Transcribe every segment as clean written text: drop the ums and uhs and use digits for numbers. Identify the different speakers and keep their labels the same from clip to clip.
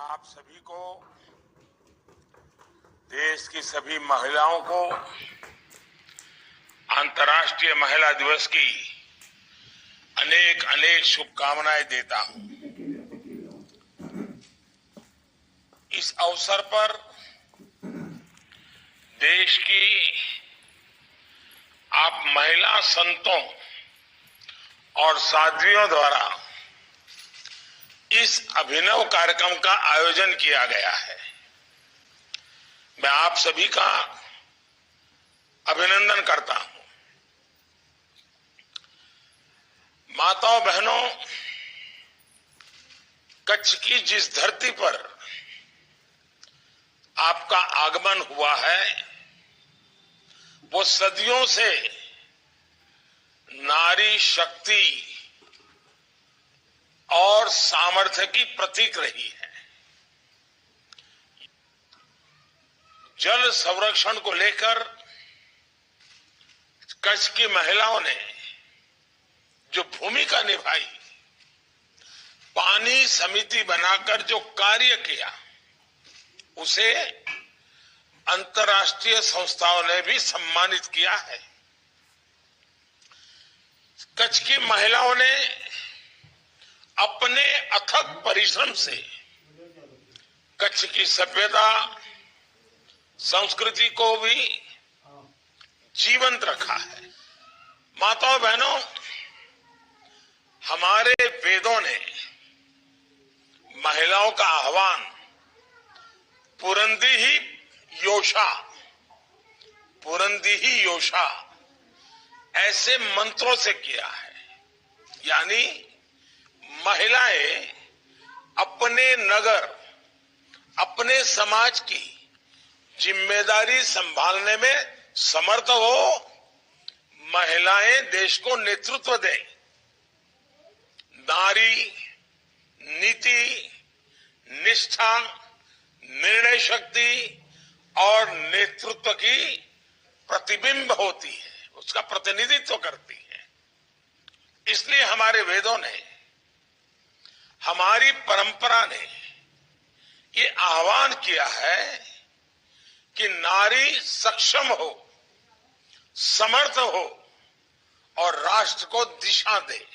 Speaker 1: आप सभी को, देश की सभी महिलाओं को अंतर्राष्ट्रीय महिला दिवस की अनेक अनेक शुभकामनाएं देता हूं। इस अवसर पर देश की आप महिला संतों और साध्वियों द्वारा इस अभिनव कार्यक्रम का आयोजन किया गया है। मैं आप सभी का अभिनंदन करता हूं। माताओं बहनों, कच्छ की जिस धरती पर आपका आगमन हुआ है वो सदियों से नारी शक्ति और सामर्थ्य की प्रतीक रही है। जल संरक्षण को लेकर कच्छ की महिलाओं ने जो भूमिका निभाई, पानी समिति बनाकर जो कार्य किया, उसे अंतर्राष्ट्रीय संस्थाओं ने भी सम्मानित किया है। कच्छ की महिलाओं ने अपने अथक परिश्रम से कच्छ की सभ्यता, संस्कृति को भी जीवंत रखा है। माताओं बहनों, हमारे वेदों ने महिलाओं का आह्वान पुरंदी ही योषा ऐसे मंत्रों से किया है। यानी महिलाएं अपने नगर, अपने समाज की जिम्मेदारी संभालने में समर्थ हो, महिलाएं देश को नेतृत्व दें। नारी नीति, निष्ठा, निर्णय शक्ति और नेतृत्व की प्रतिबिंब होती है, उसका प्रतिनिधित्व करती है। इसलिए हमारे वेदों ने, हमारी परंपरा ने ये आह्वान किया है कि नारी सक्षम हो, समर्थ हो और राष्ट्र को दिशा दे।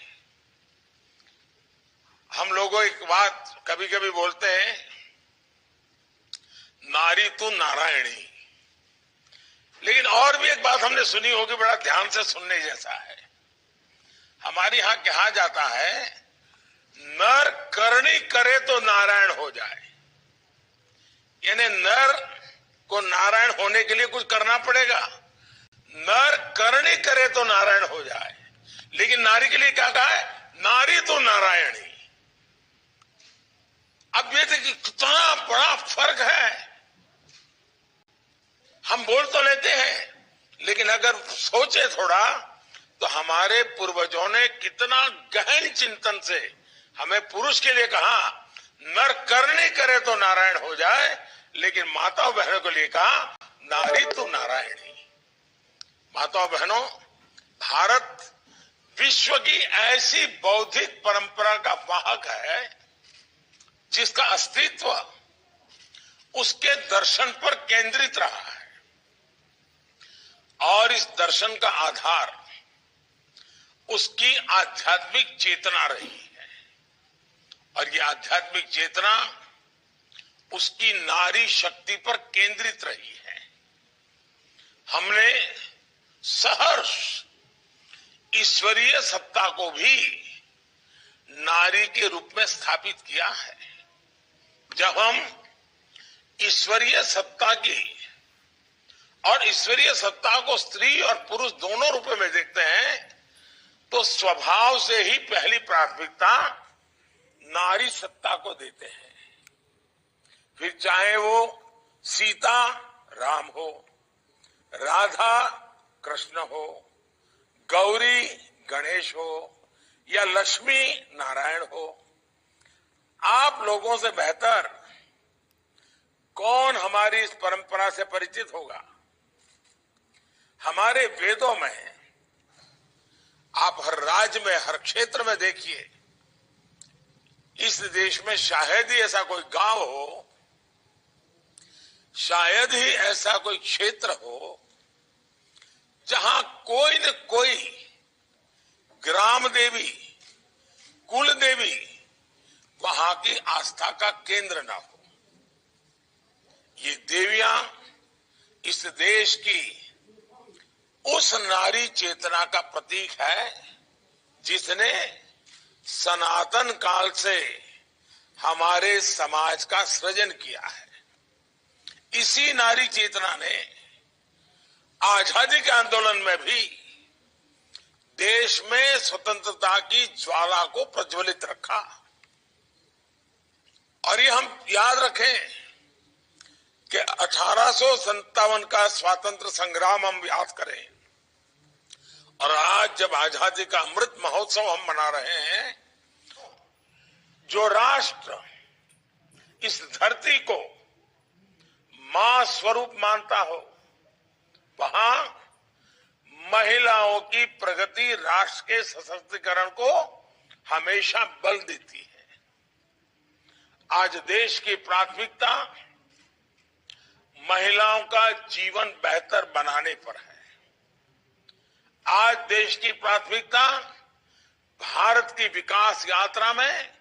Speaker 1: हम लोगों एक बात कभी कभी बोलते हैं, नारी तू नारायणी। लेकिन और भी एक बात हमने सुनी होगी, बड़ा ध्यान से सुनने जैसा है। हमारे यहां कहा जाता है, नर करनी करे तो नारायण हो जाए। यानी नर को नारायण होने के लिए कुछ करना पड़ेगा। नर करनी करे तो नारायण हो जाए। लेकिन नारी के लिए क्या कहा है? नारी तो नारायणी। अब ये देखिए कितना बड़ा फर्क है। हम बोल तो लेते हैं, लेकिन अगर सोचे थोड़ा तो हमारे पूर्वजों ने कितना गहन चिंतन से हमें पुरुष के लिए कहा, नर करने करे तो नारायण हो जाए, लेकिन माताओं बहनों के लिए कहा, नारी तो नारायणी। माताओं बहनों, भारत विश्व की ऐसी बौद्धिक परंपरा का वाहक है जिसका अस्तित्व उसके दर्शन पर केंद्रित रहा है। और इस दर्शन का आधार उसकी आध्यात्मिक चेतना रही है। और ये आध्यात्मिक चेतना उसकी नारी शक्ति पर केंद्रित रही है। हमने सहर्ष ईश्वरीय सत्ता को भी नारी के रूप में स्थापित किया है। जब हम ईश्वरीय सत्ता की और ईश्वरीय सत्ता को स्त्री और पुरुष दोनों रूपों में देखते हैं, तो स्वभाव से ही पहली प्राथमिकता नारी सत्ता को देते हैं। फिर चाहे वो सीता राम हो, राधा कृष्ण हो, गौरी गणेश हो या लक्ष्मी नारायण हो, आप लोगों से बेहतर कौन हमारी इस परंपरा से परिचित होगा? हमारे वेदों में आप हर राज्य में, हर क्षेत्र में देखिए, इस देश में शायद ही ऐसा कोई गांव हो, शायद ही ऐसा कोई क्षेत्र हो जहां कोई न कोई ग्राम देवी, कुल देवी वहां की आस्था का केंद्र ना हो। ये देवियां इस देश की उस नारी चेतना का प्रतीक है जिसने सनातन काल से हमारे समाज का सृजन किया है। इसी नारी चेतना ने आजादी के आंदोलन में भी देश में स्वतंत्रता की ज्वाला को प्रज्वलित रखा। और ये हम याद रखें कि 1857 का स्वातंत्र संग्राम हम याद करें, और आज जब आजादी का अमृत महोत्सव हम मना रहे हैं, जो राष्ट्र इस धरती को मां स्वरूप मानता हो, वहां महिलाओं की प्रगति राष्ट्र के सशक्तिकरण को हमेशा बल देती है। आज देश की प्राथमिकता महिलाओं का जीवन बेहतर बनाने पर है। आज देश की प्राथमिकता भारत की विकास यात्रा में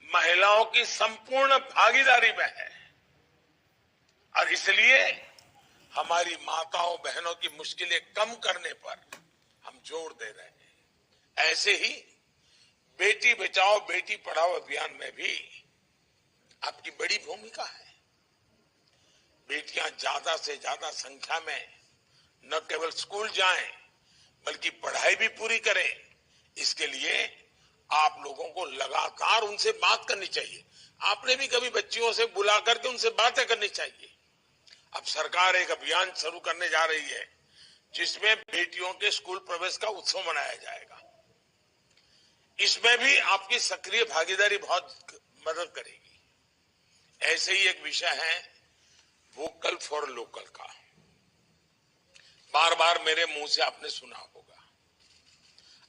Speaker 1: महिलाओं की संपूर्ण भागीदारी में है। और इसलिए हमारी माताओं बहनों की मुश्किलें कम करने पर हम जोर दे रहे हैं। ऐसे ही बेटी बचाओ बेटी पढ़ाओ अभियान में भी आपकी बड़ी भूमिका है। बेटियां ज्यादा से ज्यादा संख्या में न केवल स्कूल जाएं बल्कि पढ़ाई भी पूरी करें। इसके लिए आप लोगों को लगातार उनसे बात करनी चाहिए। आपने भी कभी बच्चियों से बुला करके उनसे बातें करनी चाहिए। अब सरकार एक अभियान शुरू करने जा रही है जिसमें बेटियों के स्कूल प्रवेश का उत्सव मनाया जाएगा। इसमें भी आपकी सक्रिय भागीदारी बहुत मदद करेगी। ऐसे ही एक विषय है वोकल फॉर लोकल का। बार बार मेरे मुंह से आपने सुना होगा।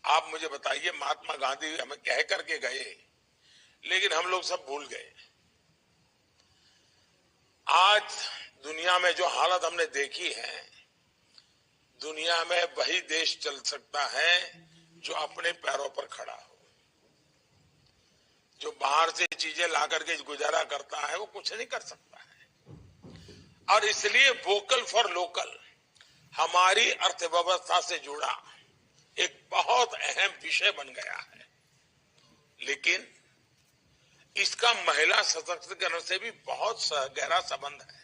Speaker 1: आप मुझे बताइए, महात्मा गांधी हमें कह करके गए, लेकिन हम लोग सब भूल गए। आज दुनिया में जो हालत हमने देखी है, दुनिया में वही देश चल सकता है जो अपने पैरों पर खड़ा हो। जो बाहर से चीजें ला करके गुजारा करता है वो कुछ नहीं कर सकता है। और इसलिए वोकल फॉर लोकल हमारी अर्थव्यवस्था से जुड़ा एक बहुत अहम विषय बन गया है। लेकिन इसका महिला सशक्तिकरण से भी बहुत गहरा संबंध है।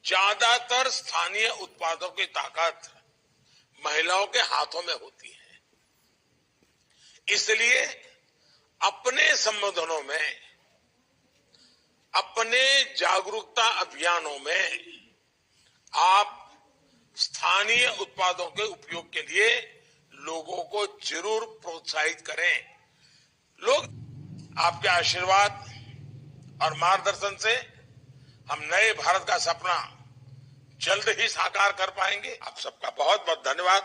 Speaker 1: ज्यादातर स्थानीय उत्पादों की ताकत महिलाओं के हाथों में होती है। इसलिए अपने संबोधनों में, अपने जागरूकता अभियानों में आप स्थानीय उत्पादों के उपयोग के लिए लोगों को जरूर प्रोत्साहित करें। लोग आपके आशीर्वाद और मार्गदर्शन से हम नए भारत का सपना जल्द ही साकार कर पाएंगे। आप सबका बहुत बहुत धन्यवाद।